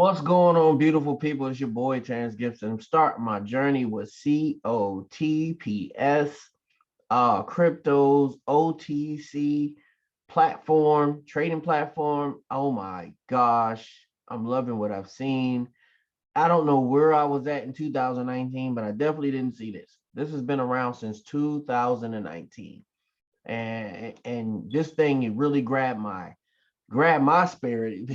What's going on, beautiful people? It's your boy, Terrence Gibson. I'm starting my journey with COTPS, Cryptos OTC platform, trading platform. Oh my gosh, I'm loving what I've seen. I don't know where I was at in 2019, but I definitely didn't see this. This has been around since 2019. And this thing, it really grabbed my spirit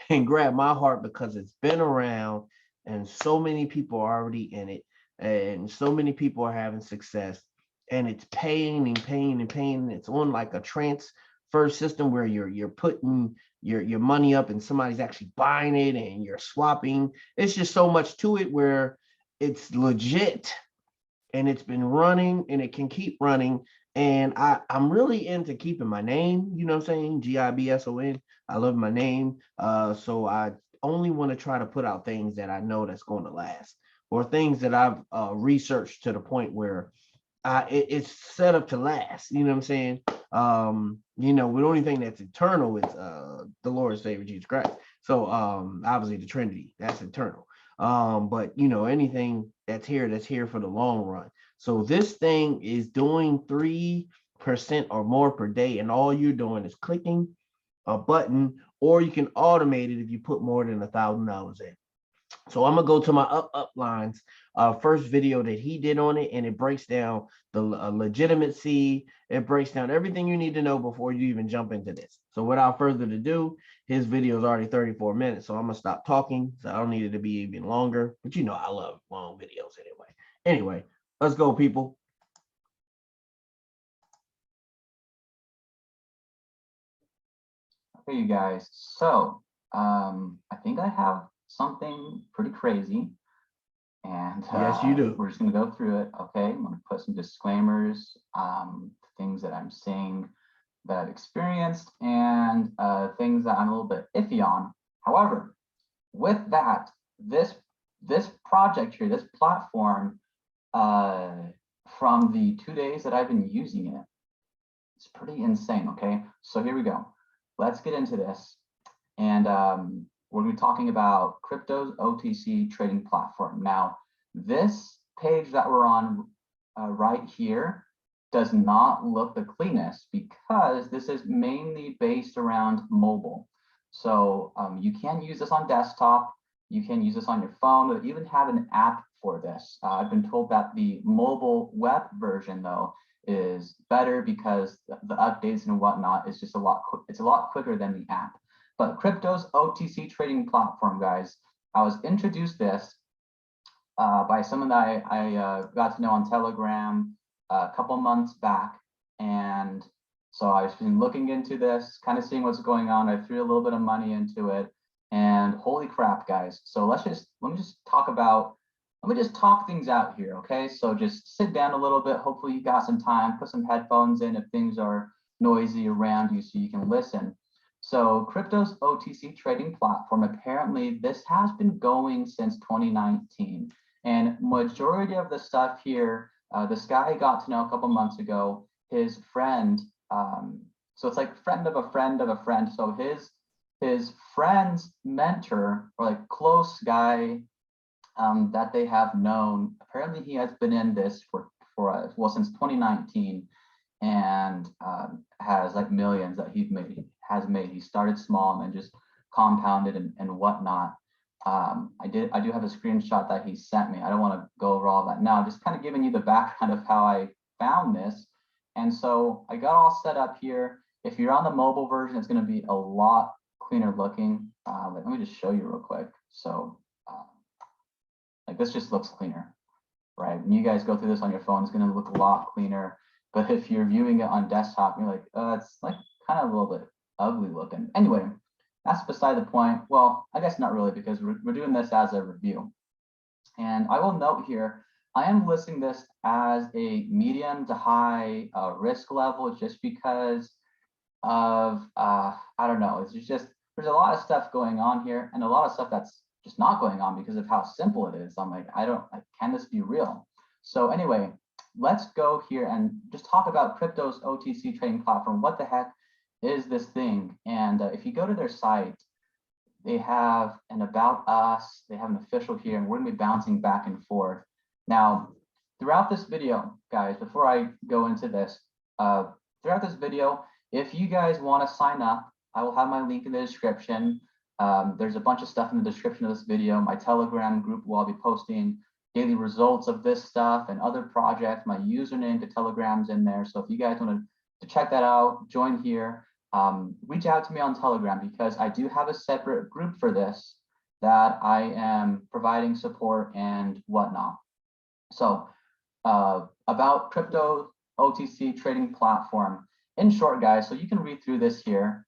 and grabbed my heart because it's been around and so many people are already in it and so many people are having success, and it's paying and paying and paying. It's on like a transfer system where you're putting your money up and somebody's actually buying it and you're swapping. It's just so much to it where it's legit, and it's been running and it can keep running. And I'm really into keeping my name, you know what I'm saying? GIBSON. I love my name. So I only want to try to put out things that I know that's going to last, or things that I've researched to the point where it's set up to last. You know what I'm saying? The only thing that's eternal is the Lord and Savior Jesus Christ. So obviously the Trinity, that's eternal. But anything that's here for the long run. So this thing is doing 3% or more per day, and all you're doing is clicking a button, or you can automate it if you put more than $1,000 in. So I'm gonna go to my up lines first video that he did on it, and it breaks down the legitimacy. It breaks down everything you need to know before you even jump into this. So without further ado, his video is already 34 minutes, so I'm gonna stop talking. So I don't need it to be even longer, but I love long videos anyway. Anyway, let's go, people. Okay, you guys. So I think I have something pretty crazy, and yes, you do. We're just gonna go through it. Okay, I'm gonna put some disclaimers, things that I'm saying that I've experienced, and things that I'm a little bit iffy on. However, with that, this project here, this platform, from the 2 days that I've been using it, it's pretty insane. Okay, so here we go. Let's get into this, and we're going to be talking about Cryptos OTC Trading Platform. Now, this page that we're on right here does not look the cleanest because this is mainly based around mobile. So you can use this on desktop, you can use this on your phone, or even have an app for this. I've been told that the mobile web version, though, is better because the updates and whatnot is just a lot quicker than the app. But Cryptos OTC Trading Platform, guys, I was introduced this by someone that I got to know on Telegram a couple months back, and so I've been looking into this, kind of seeing what's going on. I threw a little bit of money into it, and holy crap, guys! So let me just talk things out here, okay? So just sit down a little bit. Hopefully you got some time, put some headphones in if things are noisy around you so you can listen. So Cryptos OTC Trading Platform, apparently this has been going since 2019. And majority of the stuff here, this guy I got to know a couple months ago, his friend, so it's like friend of a friend of a friend. So his friend's mentor, or like close guy, that they have known, apparently he has been in this for since 2019, and has like millions that he has made. He started small and then just compounded and whatnot. I do have a screenshot that he sent me. I don't want to go over all that now. I'm just kind of giving you the background of how I found this. And so I got all set up here. If you're on the mobile version, it's going to be a lot cleaner looking. Let me just show you real quick. So like this just looks cleaner, right? When you guys go through this on your phone, it's going to look a lot cleaner. But if you're viewing it on desktop, you're like, it's like kind of a little bit ugly looking. Anyway, that's beside the point. Well, I guess not really, because we're doing this as a review. And I will note here, I am listing this as a medium to high risk level, just because of, I don't know, there's a lot of stuff going on here, and a lot of stuff that's just not going on because of how simple it is. I'm like, can this be real? So anyway, let's go here and just talk about Cryptos OTC Trading Platform. What the heck is this thing? And if you go to their site, they have an about us, they have an official here, and we're gonna be bouncing back and forth. Now, throughout this video, guys, before I go into this, throughout this video, if you guys want to sign up, I will have my link in the description. There's a bunch of stuff in the description of this video. My Telegram group where I'll be posting daily results of this stuff and other projects. My username to Telegram's in there. So if you guys want to check that out, join here. Reach out to me on Telegram because I do have a separate group for this that I am providing support and whatnot. So about Crypto OTC Trading Platform. In short, guys, so you can read through this here.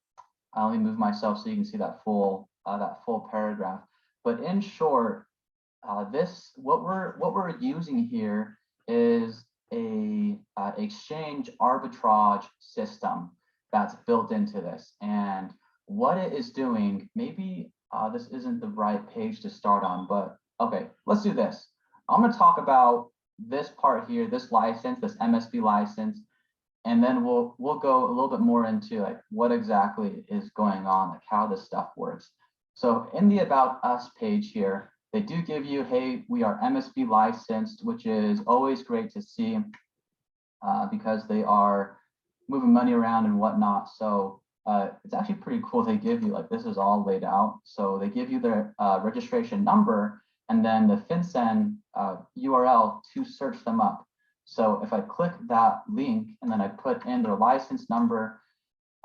Let me move myself so you can see that full paragraph. But in short, what we're using here is a exchange arbitrage system that's built into this. And what it is doing, maybe this isn't the right page to start on, but okay, let's do this. I'm going to talk about this part here, this license, this MSB license, and then we'll go a little bit more into like what exactly is going on, like how this stuff works. So in the About Us page here, they do give you, hey, we are MSB licensed, which is always great to see because they are moving money around and whatnot. So it's actually pretty cool. They give you, like, this is all laid out. So they give you their registration number and then the FinCEN URL to search them up. So if I click that link and then I put in their license number,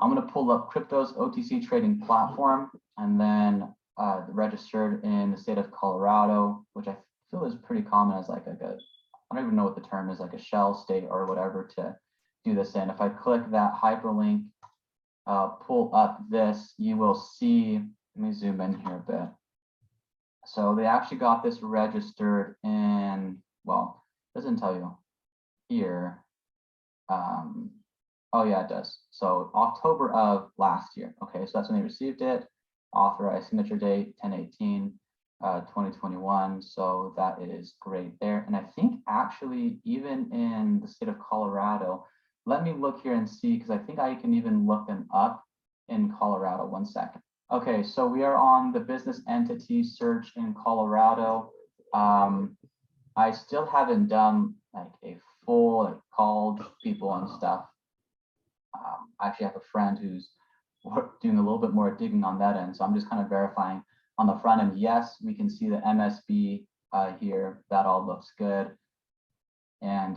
I'm going to pull up Cryptos OTC Trading Platform and then registered in the state of Colorado, which I feel is pretty common as like a, I don't even know what the term is, like a shell state or whatever to do this in. If I click that hyperlink, pull up this, you will see, let me zoom in here a bit. So they actually got this registered in, well, it doesn't tell you here. Oh yeah, it does. So October of last year. Okay, so that's when they received it. Authorized signature date 10/18, 2021. So that is great there. And I think actually even in the state of Colorado, let me look here and see, because I think I can even look them up in Colorado. 1 second. Okay, so we are on the business entity search in Colorado. I still haven't done like a full, like called people and stuff. I actually have a friend who's doing a little bit more digging on that end. So I'm just kind of verifying on the front end. Yes, we can see the MSB here. That all looks good. And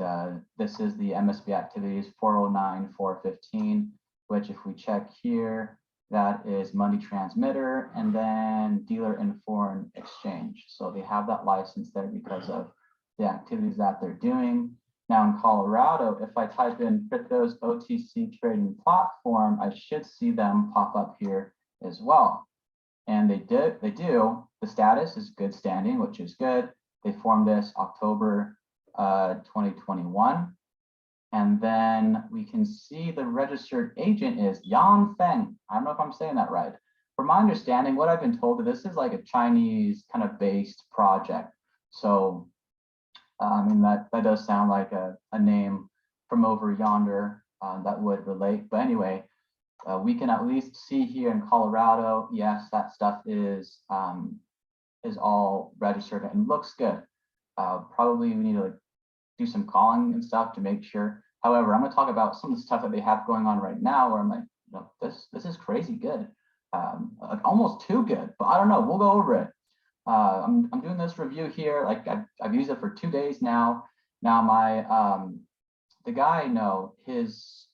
this is the MSB activities 409-415, which if we check here, that is money transmitter and then dealer in foreign exchange. So they have that license there because of the activities that they're doing. Now in Colorado, if I type in Cryptos OTC Trading Platform, I should see them pop up here as well. And they do. The status is good standing, which is good. They formed this October 2021. And then we can see the registered agent is Yan Feng. I don't know if I'm saying that right. From my understanding, what I've been told, this is like a Chinese kind of based project. So I mean, that does sound like a name from over yonder that would relate. But anyway, we can at least see here in Colorado, yes, that stuff is all registered and looks good. Probably we need to like do some calling and stuff to make sure. However, I'm going to talk about some of the stuff that they have going on right now where I'm like, no, this is crazy good, like almost too good, but I don't know. We'll go over it. I'm doing this review here. Like I've used it for 2 days now. Now my the guy I know, his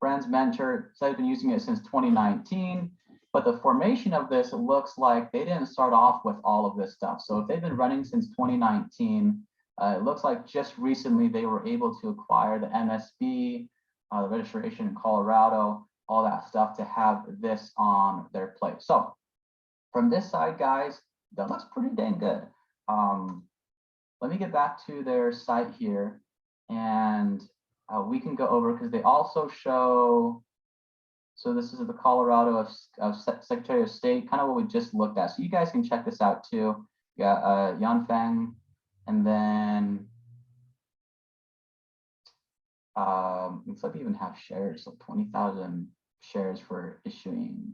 friend's mentor said he's been using it since 2019. But the formation of this, it looks like they didn't start off with all of this stuff. So if they've been running since 2019, it looks like just recently they were able to acquire the MSB, the registration in Colorado, all that stuff to have this on their plate. So from this side, guys, that looks pretty dang good. Let me get back to their site here and we can go over because they also show, so this is the Colorado of Secretary of State, kind of what we just looked at. So you guys can check this out too. Yeah, Yan Feng, and then looks like we even have shares, so 20,000 shares for issuing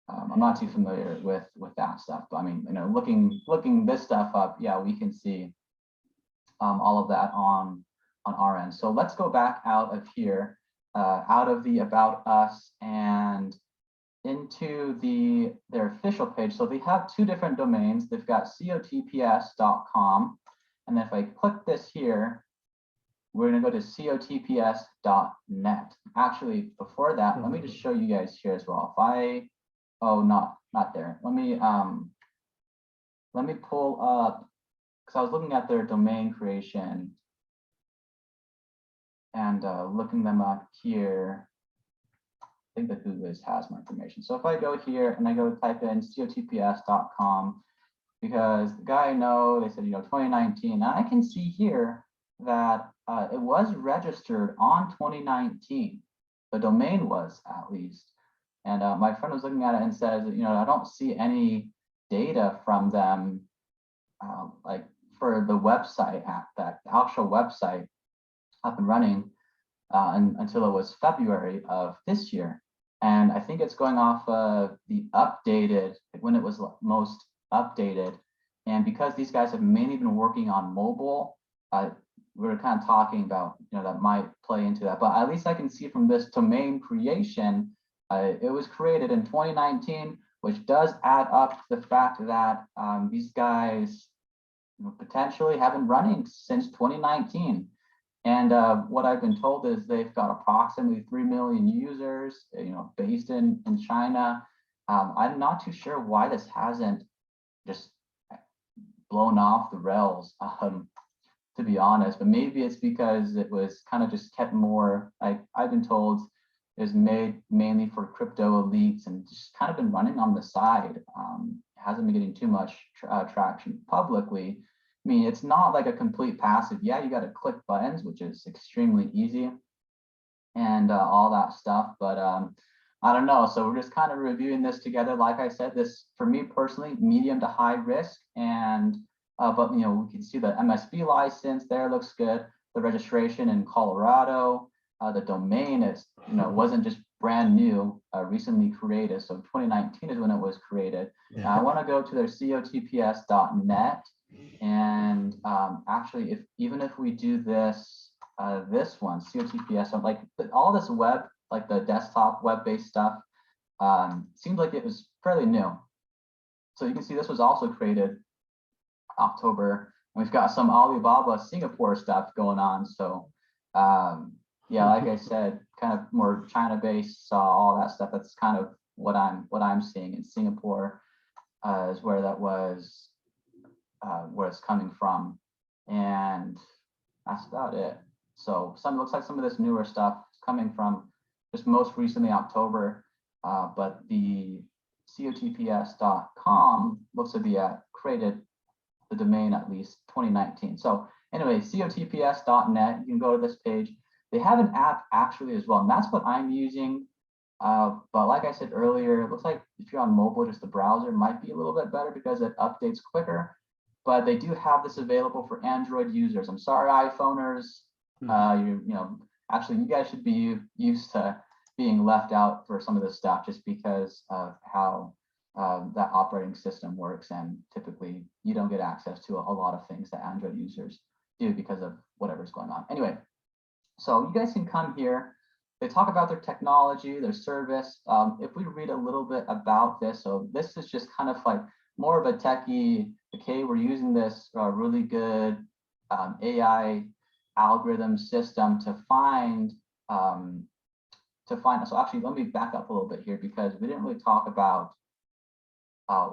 I'm not too familiar with that stuff, but I mean, looking this stuff up, yeah, we can see all of that on our end. So let's go back out of here, out of the About Us and into their official page. So they have two different domains. They've got COTPS.com, and then if I click this here, we're going to go to COTPS.net. Actually, before that, let me just show you guys here as well. If I, oh, not there. Let me pull up, because I was looking at their domain creation and looking them up here. I think that Google has my information. So if I go here and I go type in COTPS.com, because the guy I know, they said, 2019, and I can see here that it was registered on 2019. The domain was, at least. And my friend was looking at it and says, I don't see any data from them, like for the website, the actual website up and running until it was February of this year. And I think it's going off of the updated, when it was most updated. And because these guys have mainly been working on mobile, we were kind of talking about, that might play into that. But at least I can see from this domain creation, it was created in 2019, which does add up to the fact that these guys potentially have been running since 2019. And what I've been told is they've got approximately 3 million users, based in China. I'm not too sure why this hasn't just blown off the rails, to be honest. But maybe it's because it was kind of just kept more, I've been told, is made mainly for crypto elites and just kind of been running on the side. Hasn't been getting too much traction publicly. I mean, it's not like a complete passive. Yeah, you got to click buttons, which is extremely easy, and all that stuff. But I don't know. So we're just kind of reviewing this together. Like I said, this for me personally, medium to high risk. And but we can see the MSB license there looks good. The registration in Colorado, the domain is wasn't just brand new, recently created. So 2019 is when it was created. I want to go to their COTPS.net. And actually, even if we do this one, COTPS, like all this web, like the desktop web-based stuff, seems like it was fairly new. So you can see this was also created October. And we've got some Alibaba Singapore stuff going on. So yeah, like I said, kind of more China-based, all that stuff. That's kind of what I'm seeing in Singapore is where that was. Where it's coming from, and that's about it. So looks like some of this newer stuff is coming from just most recently October, but the COTPS.com looks to be created the domain at least 2019. So anyway, COTPS.net, you can go to this page. They have an app actually as well, and that's what I'm using. But like I said earlier, it looks like if you're on mobile, just the browser might be a little bit better because it updates quicker. But they do have this available for Android users. I'm sorry, iPhoners. Actually, you guys should be used to being left out for some of this stuff just because of how that operating system works. And typically, you don't get access to a lot of things that Android users do because of whatever's going on. Anyway, so you guys can come here. They talk about their technology, their service. If we read a little bit about this, so this is just kind of like more of a techie, okay, we're using this really good AI algorithm system to find, so actually let me back up a little bit here because we didn't really talk about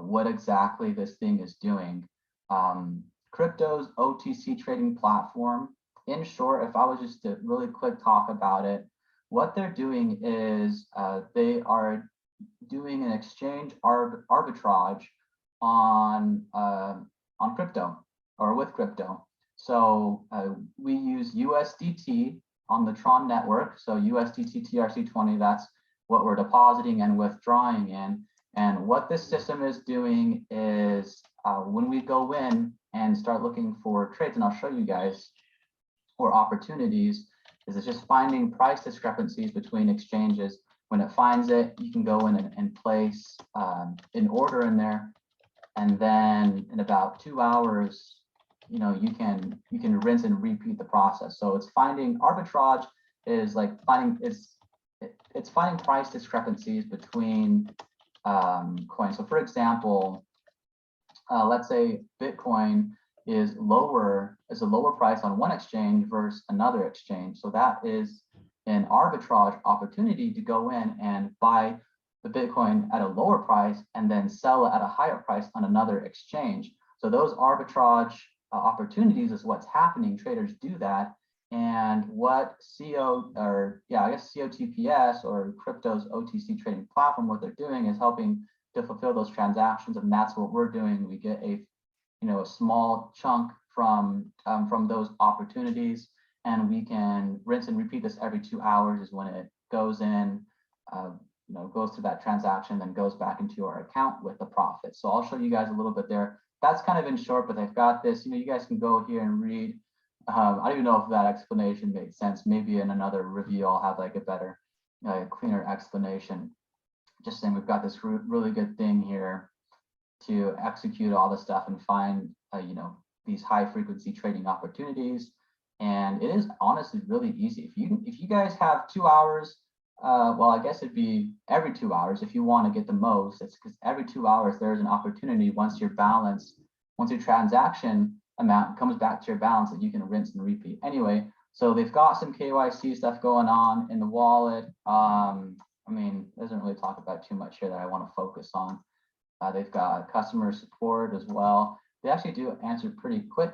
what exactly this thing is doing. Cryptos OTC Trading Platform. In short, if I was just to really quick talk about it, what they're doing is they are doing an exchange arbitrage on crypto or with crypto. So we use USDT on the Tron network. So USDT TRC20, that's what we're depositing and withdrawing in. And what this system is doing is when we go in and start looking for trades, and I'll show you guys, or opportunities, is it's just finding price discrepancies between exchanges. When it finds it, you can go in and place an order in there, and then in about 2 hours, you know, you can rinse and repeat the process. So it's finding arbitrage is like finding it's finding price discrepancies between coins. So for example, let's say Bitcoin is a lower price on one exchange versus another exchange. So that is an arbitrage opportunity to go in and buy the Bitcoin at a lower price and then sell it at a higher price on another exchange. So those arbitrage opportunities is what's happening. Traders do that. And what COTPS or Cryptos OTC Trading Platform, what they're doing is helping to fulfill those transactions, and that's what we're doing. We get a small chunk from those opportunities, and we can rinse and repeat this every 2 hours is when it goes in, goes through that transaction, then goes back into our account with the profit. So I'll show you guys a little bit there. That's kind of in short, but they've got this, you guys can go here and read. I don't even know if that explanation made sense. Maybe in another review, I'll have like a better, cleaner explanation. Just saying we've got this really good thing here to execute all the stuff and find, these high frequency trading opportunities. And it is honestly really easy. If you guys have 2 hours, well, I guess it'd be every 2 hours if you want to get the most. It's because every 2 hours there's an opportunity once your transaction amount comes back to your balance that you can rinse and repeat. Anyway, so they've got some KYC stuff going on in the wallet. It doesn't really talk about too much here that I want to focus on. They've got customer support as well. They actually do answer pretty quick.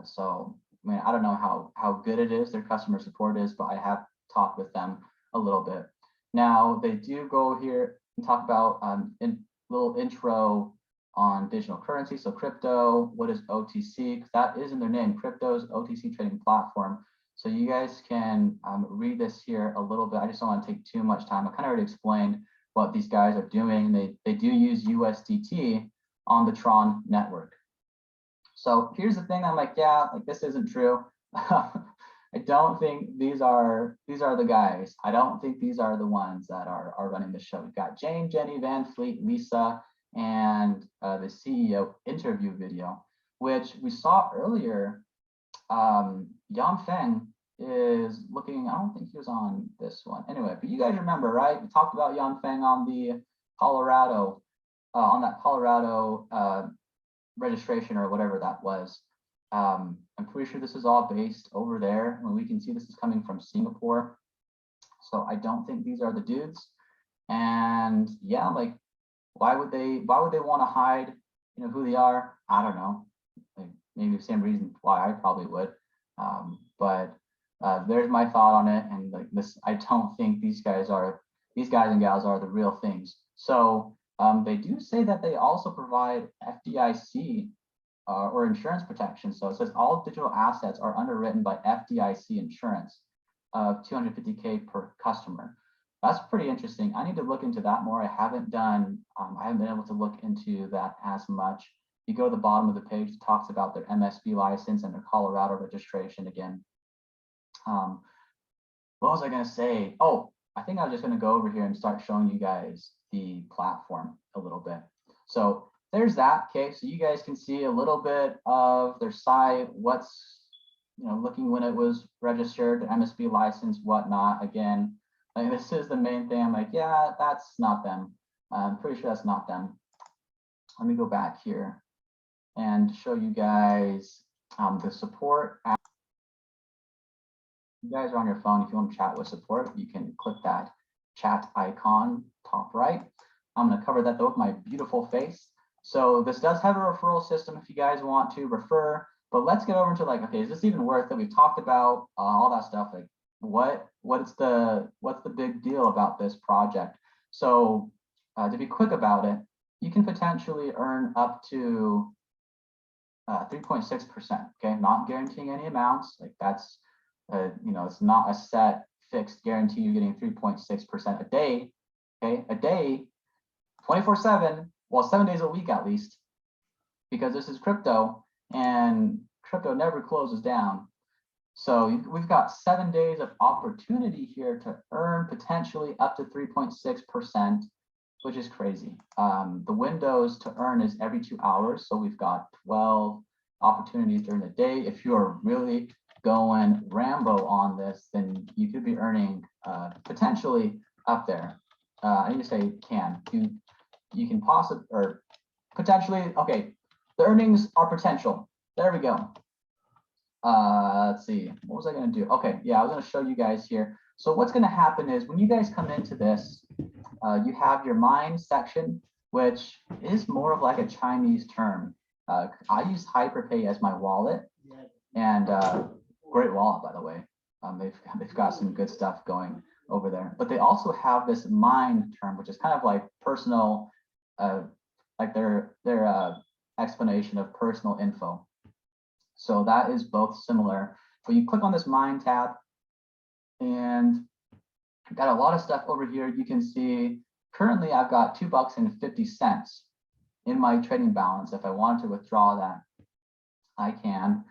So I don't know how good it is, their customer support is, but I have talked with them a little bit. Now they do go here and talk about little intro on digital currency. So crypto, what is OTC? Because that is in their name, Cryptos OTC Trading Platform. So you guys can read this here a little bit. I just don't want to take too much time. I kind of already explained what these guys are doing. They do use USDT on the Tron network. So here's the thing. I'm like, yeah, like this isn't true. I don't think these are the guys. I don't think these are the ones that are running the show. We've got Jane, Jenny, Van Fleet, Lisa, and the CEO interview video, which we saw earlier. Yan Feng is looking, I don't think he was on this one. Anyway, but you guys remember, right? We talked about Yan Feng on the Colorado, on that Colorado registration or whatever that was. I'm pretty sure this is all based over there. We can see this is coming from Singapore. So I don't think these are the dudes. And yeah, like, why would they want to hide, who they are? I don't know. Like, maybe the same reason why I probably would. But there's my thought on it. And like this, I don't think these guys and gals are the real things. So they do say that they also provide FDIC or insurance protection. So it says all digital assets are underwritten by FDIC insurance of $250K per customer. That's pretty interesting. I need to look into that more. I haven't been able to look into that as much. You go to the bottom of the page, it talks about their MSB license and their Colorado registration again. What was I going to say? Oh, I think I was just going to go over here and start showing you guys the platform a little bit. So there's that. Okay, so you guys can see a little bit of their site, what's looking when it was registered, the MSB license, whatnot. Again, like this is the main thing. I'm like, yeah, that's not them. I'm pretty sure that's not them. Let me go back here and show you guys the support. You guys are on your phone. If you want to chat with support, you can click that chat icon top right. I'm going to cover that though with my beautiful face. So this does have a referral system if you guys want to refer, but let's get over into like, okay, is this even worth it? We've talked about all that stuff. Like what's the big deal about this project? So to be quick about it, you can potentially earn up to 3.6%. Okay, not guaranteeing any amounts. Like that's it's not a set fixed guarantee. You're getting 3.6% a day. Okay, a day, 24/7. Well, 7 days a week at least, because this is crypto and crypto never closes down. So we've got 7 days of opportunity here to earn potentially up to 3.6%, which is crazy. The windows to earn is every 2 hours. So we've got 12 opportunities during the day. If you are really going Rambo on this, then you could be earning potentially up there. I need to say can. You can possibly, or potentially, okay, the earnings are potential. There we go. Let's see, what was I going to do? Okay, yeah, I was going to show you guys here. So what's going to happen is when you guys come into this, you have your mine section, which is more of like a Chinese term. I use Hyperpay as my wallet, and great wallet, by the way. They've got some good stuff going over there, but they also have this mine term, which is kind of like personal, like their explanation of personal info. So that is both similar. So you click on this mine tab, and I've got a lot of stuff over here. You can see currently I've got $2.50 in my trading balance. If I wanted to withdraw that, I can.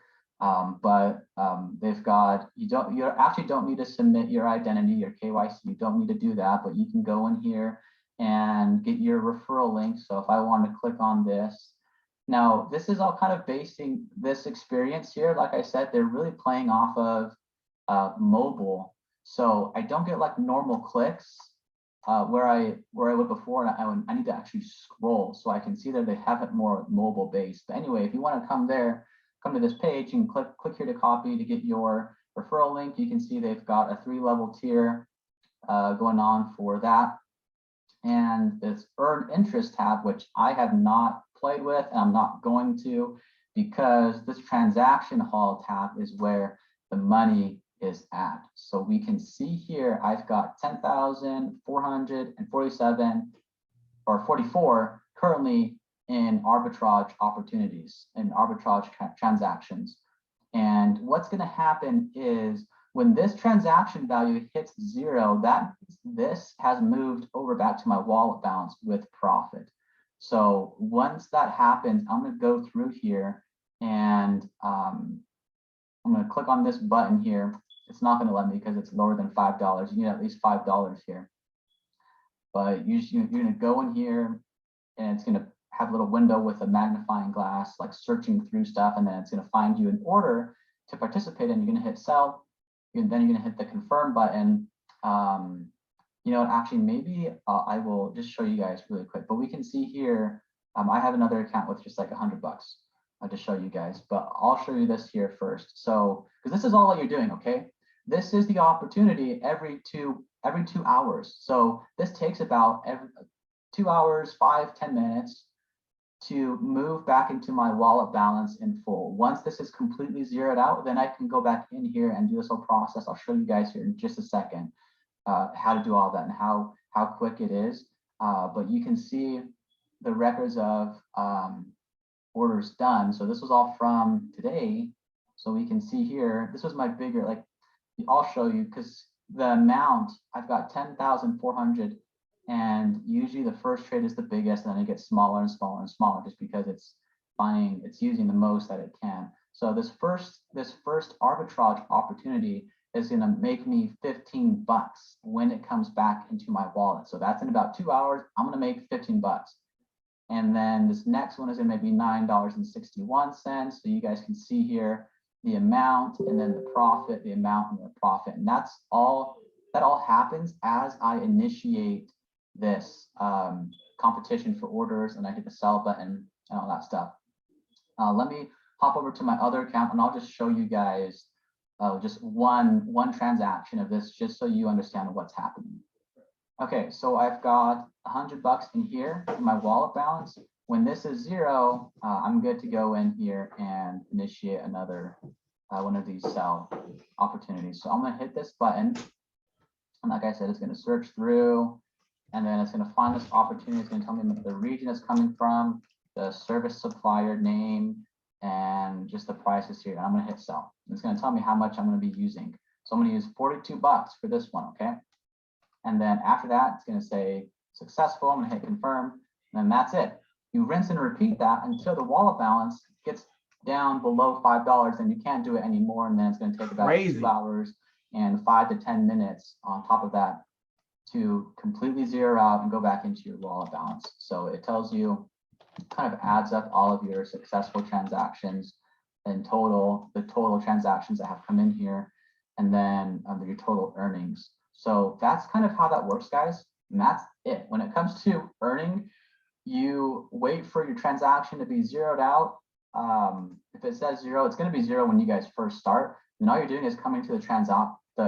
They've got, you actually don't need to submit your identity, your KYC. You don't need to do that, but you can go in here and get your referral link. So if I want to click on this, now this is all kind of basing this experience here. Like I said, they're really playing off of mobile. So I don't get like normal clicks where I would before, and I need to actually scroll so I can see that they have it more mobile based. But anyway, if you want to come to this page, you can click here to copy to get your referral link. You can see they've got a 3-level tier going on for that. And this earn interest tab, which I have not played with, and I'm not going to, because this transaction hall tab is where the money is at. So we can see here, I've got 10,447 or 44 currently in arbitrage opportunities and arbitrage transactions. And what's going to happen is when this transaction value hits 0, this has moved over back to my wallet balance with profit. So once that happens, I'm going to go through here and I'm going to click on this button here. It's not going to let me because it's lower than $5. You need at least $5 here. But you're going to go in here, and it's going to have a little window with a magnifying glass, like searching through stuff, and then it's going to find you an order to participate in. You're going to hit sell, and then you're going to hit the confirm button. You know, actually, maybe I will just show you guys really quick. But we can see here, I have another account with just like $100 to show you guys, but I'll show you this here first. So, because this is all that you're doing, okay? This is the opportunity every two hours. So this takes about every 2 hours, 5-10 minutes to move back into my wallet balance in full. Once this is completely zeroed out, then I can go back in here and do this whole process. I'll show you guys here in just a second how to do all that and how quick it is. But you can see the records of orders done. So this was all from today. So we can see here, this was my bigger, like I'll show you, because the amount, I've got 10,400, and usually the first trade is the biggest, and then it gets smaller and smaller and smaller just because it's using the most that it can. So this first arbitrage opportunity is going to make me $15 when it comes back into my wallet. So that's in about 2 hours. I'm going to make $15. And then this next one is going to be $9.61. So you guys can see here the amount, and then the profit, the amount, and the profit. And that all happens as I initiate this competition for orders, and I hit the sell button and all that stuff. Let me hop over to my other account, and I'll just show you guys just one transaction of this, just so you understand what's happening. Okay, so I've got $100 in here in my wallet balance. When this is 0, I'm good to go in here and initiate another one of these sell opportunities. So I'm going to hit this button, and like I said, it's going to search through, and then it's going to find this opportunity. It's going to tell me the region it's coming from, the service supplier name, and just the prices here. And I'm going to hit sell. It's going to tell me how much I'm going to be using. So I'm going to use $42 for this one, okay? And then after that, it's going to say successful. I'm going to hit confirm, and then that's it. You rinse and repeat that until the wallet balance gets down below $5, then you can't do it anymore. And then it's going to take about Crazy. 2 hours and 5 to 10 minutes on top of that to completely zero out and go back into your wallet balance. So it tells you, kind of adds up all of your successful transactions and the total transactions that have come in here, and then your total earnings. So that's kind of how that works, guys. And that's it. When it comes to earning, you wait for your transaction to be zeroed out. If it says 0, it's going to be 0 when you guys first start. And all you're doing is coming to the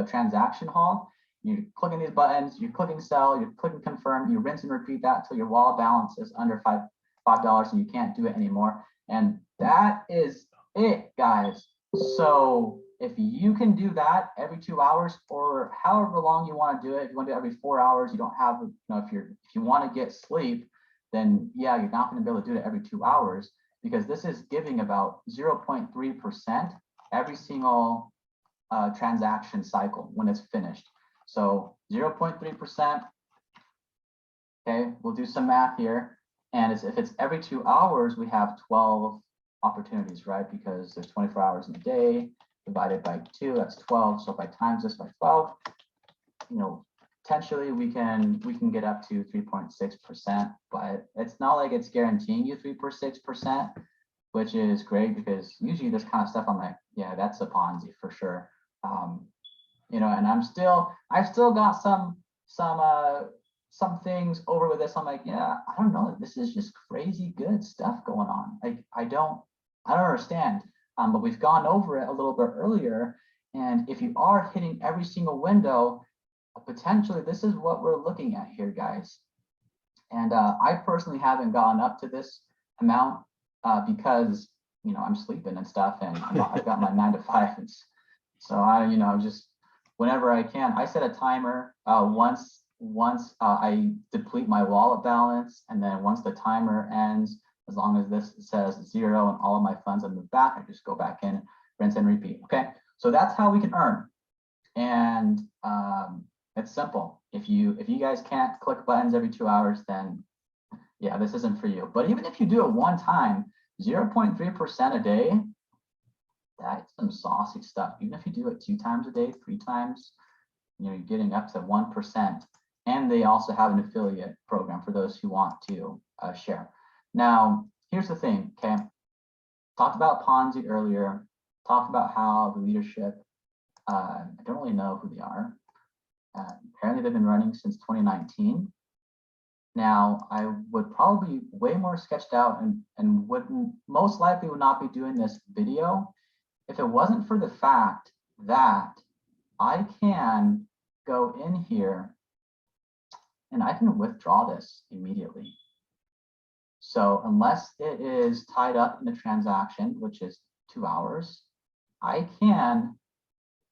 transaction hall. You're clicking these buttons, you're clicking sell, you're clicking confirm, you rinse and repeat that until your wallet balance is under $5 and you can't do it anymore. And that is it, guys. So if you can do that every 2 hours or however long you want to do it, if you want to do it every 4 hours, you don't have, if you want to get sleep, then yeah, you're not going to be able to do it every 2 hours, because this is giving about 0.3% every single transaction cycle when it's finished. So 0.3%, okay, we'll do some math here. And if it's every 2 hours, we have 12 opportunities, right? Because there's 24 hours in a day, divided by 2, that's 12. So if I times this by 12, potentially we can get up to 3.6%, but it's not like it's guaranteeing you 3.6%, which is great, because usually this kind of stuff I'm like, yeah, that's a Ponzi for sure. And I've still got some things over with this. I'm like, yeah, I don't know, this is just crazy good stuff going on. Like, I don't understand. But we've gone over it a little bit earlier. And if you are hitting every single window, potentially this is what we're looking at here, guys. And I personally haven't gotten up to this amount because I'm sleeping and stuff, and I've got my 9 to 5. And so I just whenever I can, I set a timer once I deplete my wallet balance, and then once the timer ends, as long as this says 0 and all of my funds are moved back, I just go back in, rinse and repeat. Okay, so that's how we can earn. And it's simple. If you guys can't click buttons every 2 hours, then yeah, this isn't for you. But even if you do it one time, 0.3% a day, that's some saucy stuff. Even if you do it 2 times a day, 3 times, you're getting up to 1%. And they also have an affiliate program for those who want to share. Now, here's the thing, okay? Talked about Ponzi earlier, talked about how the leadership, I don't really know who they are. Apparently they've been running since 2019. Now, I would probably be way more sketched out and wouldn't, most likely would not be doing this video if it wasn't for the fact that I can go in here and I can withdraw this immediately. So unless it is tied up in a transaction, which is 2 hours, I can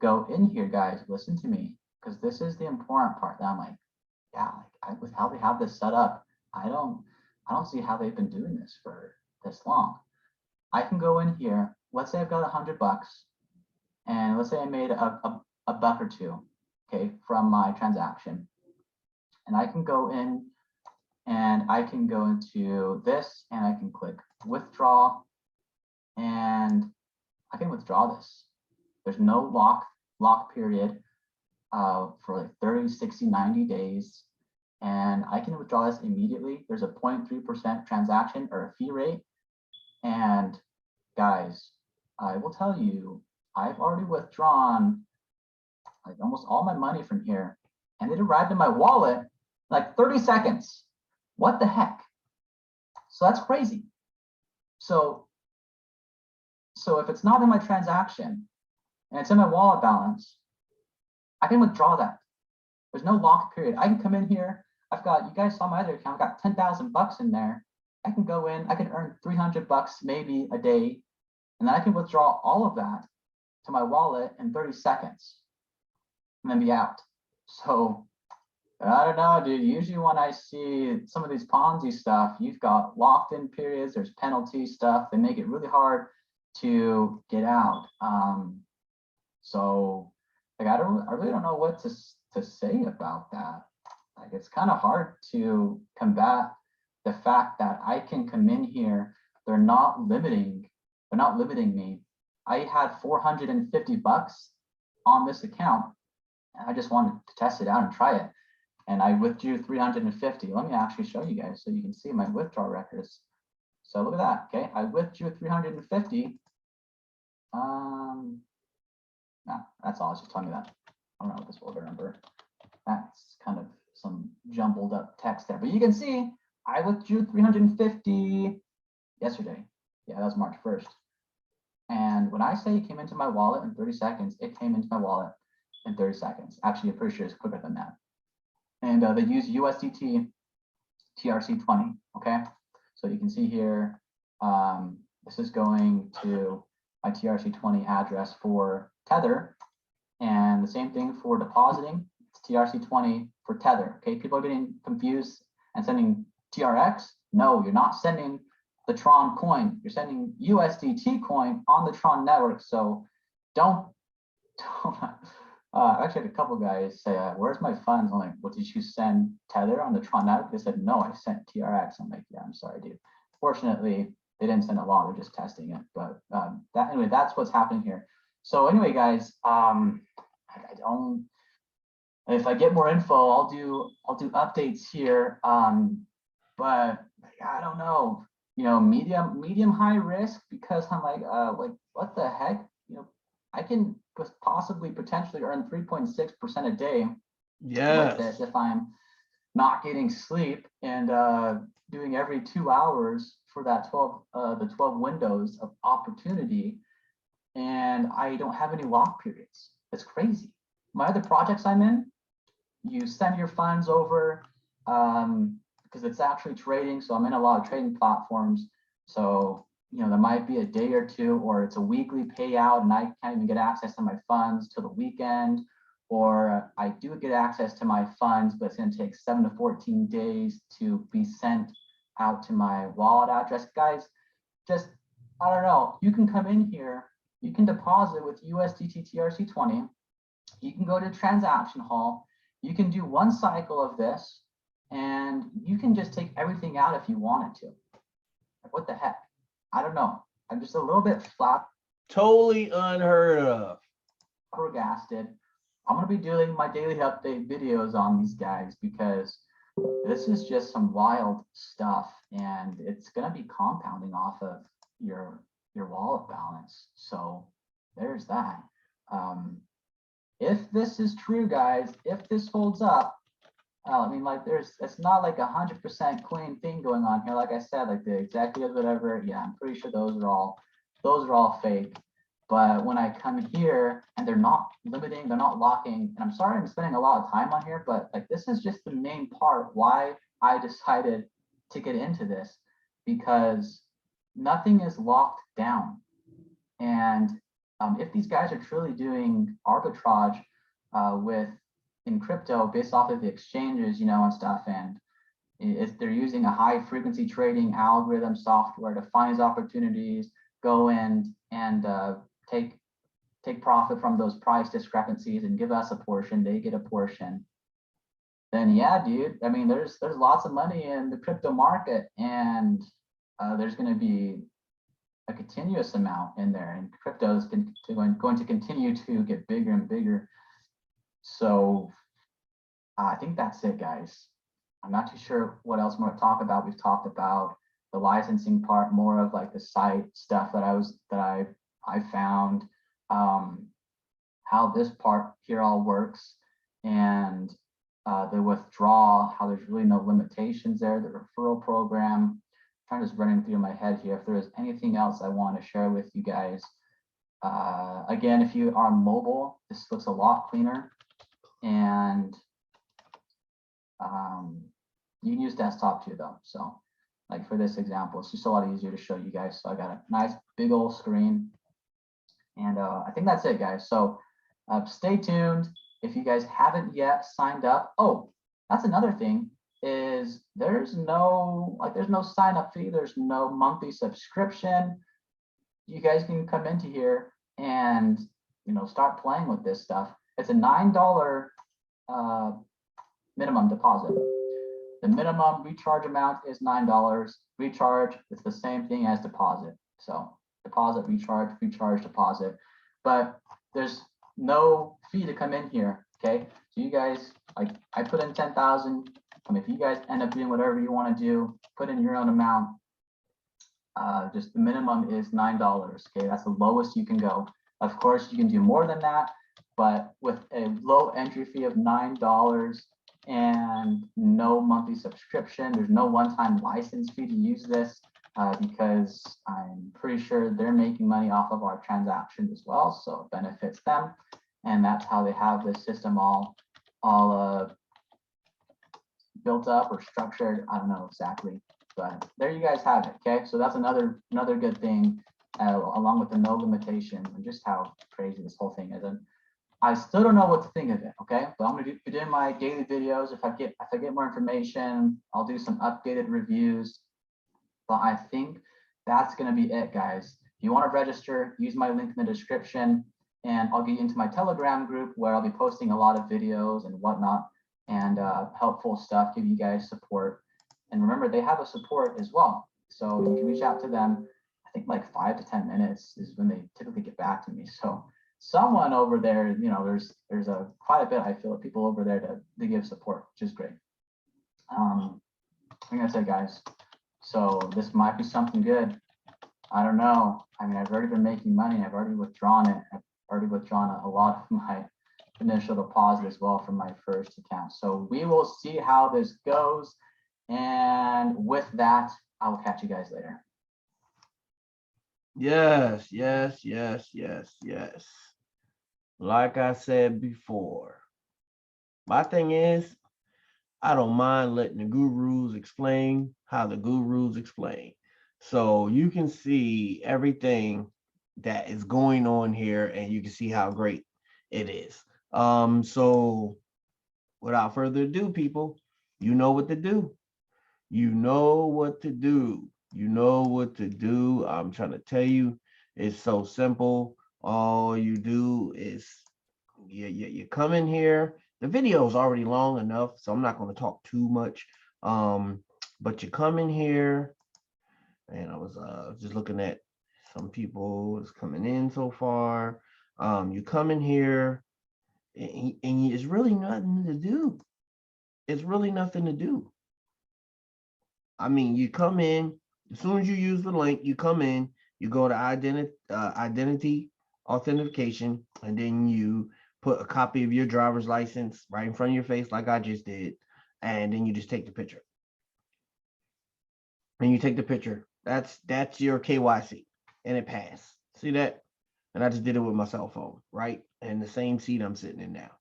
go in here, guys, listen to me, because this is the important part that I'm like, yeah, with how they have this set up, I don't see how they've been doing this for this long. I can go in here, let's say I've got $100, and let's say I made a buck or two, okay, from my transaction. And I can go in and I can go into this and I can click withdraw, and I can withdraw this. There's no lock period for like 30, 60, 90 days. And I can withdraw this immediately. There's a 0.3% transaction or a fee rate. And guys, I will tell you, I've already withdrawn like almost all my money from here, and it arrived in my wallet in like 30 seconds. What the heck? So that's crazy. So if it's not in my transaction and it's in my wallet balance, I can withdraw that. There's no lock period. I can come in here. I've got, you guys saw my other account, I've got 10,000 bucks in there. I can go in, I can earn 300 bucks maybe a day, and then I can withdraw all of that to my wallet in 30 seconds and then be out. So I don't know, dude. Usually when I see some of these Ponzi stuff, you've got locked in periods, there's penalty stuff. They make it really hard to get out. So like, I really don't know what to say about that. Like, it's kind of hard to combat the fact that I can come in here. They're not limiting They're not limiting me. I had 450 bucks on this account, and I just wanted to test it out and try it. And I withdrew 350. Let me actually show you guys so you can see my withdrawal records. So look at that. Okay, I withdrew 350. No, that's all. It's just telling me that. I don't know what this order number. That's kind of some jumbled up text there, but you can see I withdrew 350 yesterday. Yeah, that was March 1st. And when I say it came into my wallet in 30 seconds, it came into my wallet in 30 seconds. Actually, I'm pretty sure it's quicker than that. And they use USDT TRC20. Okay, so you can see here, this is going to my TRC20 address for Tether, and the same thing for depositing. It's TRC20 for Tether. Okay, people are getting confused and sending TRX. No, you're not sending the Tron coin. You're sending USDT coin on the Tron network. So don't I actually had a couple guys say, where's my funds? I'm like, what, did you send Tether on the Tron network? They said, no, I sent TRX. I'm like, yeah, I'm sorry, dude. Fortunately, they didn't send a lot. They're just testing it. But anyway, that's what's happening here. So anyway, guys, if I get more info, I'll do updates here. But I don't know, medium high risk, because I'm like what the heck? I can possibly potentially earn 3.6% a day. Yes. With this if I'm not getting sleep and doing every 2 hours for that 12 windows of opportunity, and I don't have any lock periods. It's crazy. My other projects I'm in, you send your funds over because it's actually trading. So I'm in a lot of trading platforms. So there might be a day or two, or it's a weekly payout and I can't even get access to my funds till the weekend, or I do get access to my funds, but it's going to take 7 to 14 days to be sent out to my wallet address. Guys, just, I don't know, you can come in here, you can deposit with USDT TRC20, you can go to transaction hall, you can do one cycle of this, and you can just take everything out if you wanted to. What the heck? I don't know. I'm just a little bit totally unheard of. Flabbergasted. I'm going to be doing my daily update videos on these guys because this is just some wild stuff, and it's going to be compounding off of your wallet balance. So there's that. If this is true, guys, if this holds up, I mean, like, it's not like 100% clean thing going on here. Like I said, like the executives, whatever. Yeah, I'm pretty sure those are all fake. But when I come here and they're not limiting, they're not locking, and I'm sorry I'm spending a lot of time on here, but like this is just the main part why I decided to get into this, because nothing is locked down. And if these guys are truly doing arbitrage in crypto based off of the exchanges, and stuff, and if they're using a high frequency trading algorithm software to find these opportunities, go in and take profit from those price discrepancies and give us a portion, they get a portion, then yeah, dude, I mean, there's lots of money in the crypto market, and there's going to be a continuous amount in there, and crypto is going to continue to get bigger and bigger. So I think that's it, guys. I'm not too sure what else more to talk about. We've talked about the licensing part, more of like the site stuff that I found, how this part here all works, and the withdrawal, how there's really no limitations there, the referral program. I'm just running through my head here. If there is anything else I want to share with you guys, again, if you are mobile, this looks a lot cleaner, and you can use desktop too, though. So like for this example, it's just a lot easier to show you guys. So I got a nice big old screen, and I think that's it, guys. So stay tuned. If you guys haven't yet signed up, oh, that's another thing, is there's no sign up fee, there's no monthly subscription. You guys can come into here and start playing with this stuff. It's a $9 minimum deposit. The minimum recharge amount is $9. Recharge, it's the same thing as deposit. So deposit, recharge, deposit. But there's no fee to come in here, okay? So you guys, like I put in 10,000. If you guys end up doing whatever you want to do, put in your own amount. Just the minimum is $9, okay? That's the lowest you can go. Of course, you can do more than that, but with a low entry fee of $9 and no monthly subscription, there's no one-time license fee to use this because I'm pretty sure they're making money off of our transactions as well, so it benefits them. And that's how they have this system all built up or structured. I don't know exactly, but there you guys have it. Okay, so that's another good thing, along with the no limitation and just how crazy this whole thing is. And I still don't know what to think of it. Okay, but I'm gonna be doing my daily videos. If I get more information, I'll do some updated reviews. But I think that's gonna be it, guys. If you want to register, use my link in the description, and I'll get you into my Telegram group where I'll be posting a lot of videos and whatnot, and helpful stuff, give you guys support. And remember, they have a support as well, so you can reach out to them. I think like 5 to 10 minutes is when they typically get back to me. So someone over there, you know, there's quite a bit, I feel, of people over there to give support, which is great. Like I said, guys, so this might be something good. I don't know. I mean, I've already been making money. I've already withdrawn it. I've already withdrawn a lot of my initial deposit as well from my first account. So we will see how this goes. And with that, I will catch you guys later. Yes. Like I said before, my thing is, I don't mind letting the gurus explain how the gurus explain. So you can see everything that is going on here, and you can see how great it is. So without further ado, people, you know what to do. You know what to do. You know what to do. I'm trying to tell you, it's so simple. All you do is you come in here. The video is already long enough, so I'm not going to talk too much. But you come in here, and I was just looking at some people is coming in so far. You come in here, and it's really nothing to do. It's really nothing to do. I mean, you come in, as soon as you use the link, you come in, you go to identity authentication, and then you put a copy of your driver's license right in front of your face like I just did, and then you just take the picture. And you take the picture. That's your KYC, and it passed. See that? And I just did it with my cell phone, right? And the same seat I'm sitting in now.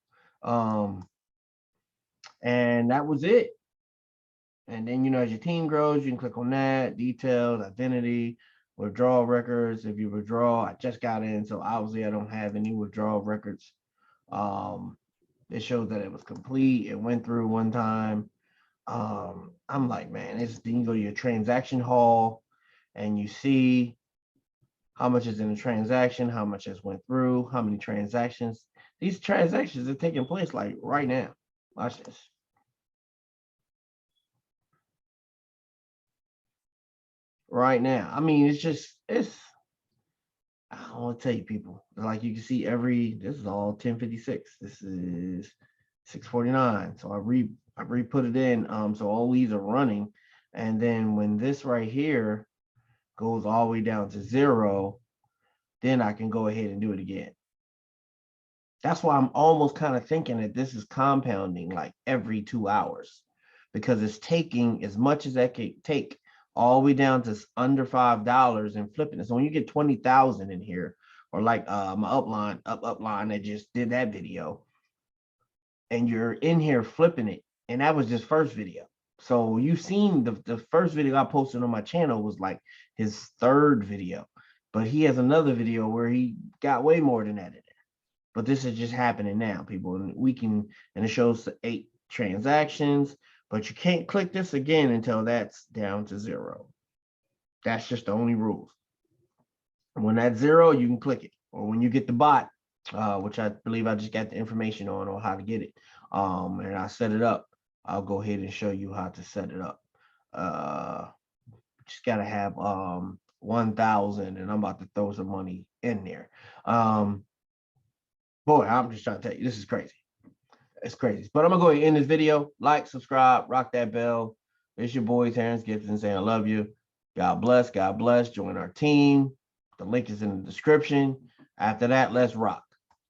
And that was it. And then, you know, as your team grows, you can click on that, details, identity, withdrawal records. If you withdraw, I just got in, so obviously I don't have any withdrawal records. It shows that it was complete. It went through one time. I'm like, man, then you go to your transaction hall and you see how much is in the transaction, how much has went through, how many transactions. These transactions are taking place like right now. Watch this. Right now. I mean, I don't want to tell you, people. Like you can see this is all 1056. This is 649. So I re-put it in. So all these are running. And then when this right here goes all the way down to 0, then I can go ahead and do it again. That's why I'm almost kind of thinking that this is compounding like every 2 hours, because it's taking as much as that can take all the way down to under $5 and flipping it. So when you get 20,000 in here, or like my upline that just did that video, and you're in here flipping it, and that was just first video. So you've seen the first video I posted on my channel was like his third video, but he has another video where he got way more than that in there. But this is just happening now, people, and it shows 8 transactions. But you can't click this again until that's down to 0. That's just the only rules. When that's 0, you can click it. Or when you get the bot, which I believe I just got the information on how to get it, and I set it up, I'll go ahead and show you how to set it up. Just got to have 1,000 and I'm about to throw some money in there. Boy, I'm just trying to tell you, this is crazy. It's crazy. But I'm gonna go ahead and end this video. Like, subscribe, rock that bell. It's your boy Terrence Gibson saying I love you. God bless. God bless. Join our team. The link is in the description. After that, let's rock.